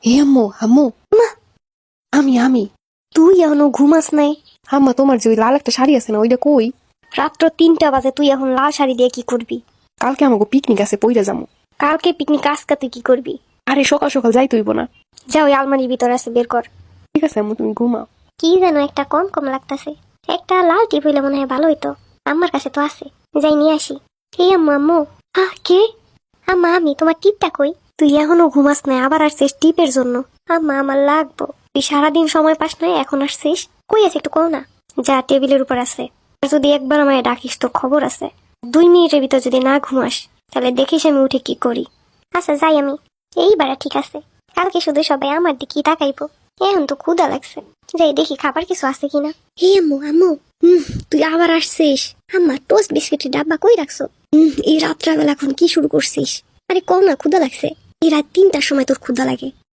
হে আম্মু আম্মু, মা, আমি তুই এখনো ঘুমাস নাই? আম্মা, তোমার যে ওই লাল একটা শাড়ি আছে না, ওইটা কই? রাত্র 3টা বাজে, তুই এখন লাল শাড়ি দিয়ে কি করবি? কালকে আমাকে পিকনিক আছে, পইরা যাবো। কালকে পিকনিক, আজকে তুই কি করবি? আরে সকাল সকাল যাই তৈব না? যা, ওই আলমারির ভিতর আছে, বের কর। ঠিক আছে আম্মু, তুমি ঘুমাও। কি যেন একটা কম কম লাগতাছে। একটা লাল টিপ হইলে মনে হয় ভালো হইতো। আমার কাছে তো আছে, যাই নিয়ে আসি। এই আম্মু, আম্মু। কে? আম্মা, আমি তোমার টিপটা কই? তুই এখনো ঘুমাস নাই, আবার আসছিস টিপের জন্য? আম্মা, আমার লাগবো। তুই সারাদিন সময় পাস নাই, এখন আসছিস? কই আছে একটু কও না। যা, টেবিলের উপর আছে। আর যদি একবার আমায় ডাকিস তোর খবর আছে। 2 মিনিটের ভিতর যদি না ঘুমাস, তাহলে দেখিস আমি উঠে কি করি। আচ্ছা, যাই আমি। এইবারে ঠিক আছে। কালকে শুধু সবাই আমার দিকেই তাকাইবো। এখন তো ক্ষুধা লাগছে, যাই দেখি খাবার কিছু আছে কিনা। হে আম্মু, আম্মু। তুই আবার আসছিস? আম্মা, টোস্ট বিস্কিটের ডাব্বা কই রাখছো? এই রাত্রাবেলা এখন কি শুরু করছিস? আরে কও না, ক্ষুধা লাগছে। এই রাত 3টার সময় তোর ক্ষুধা লাগে?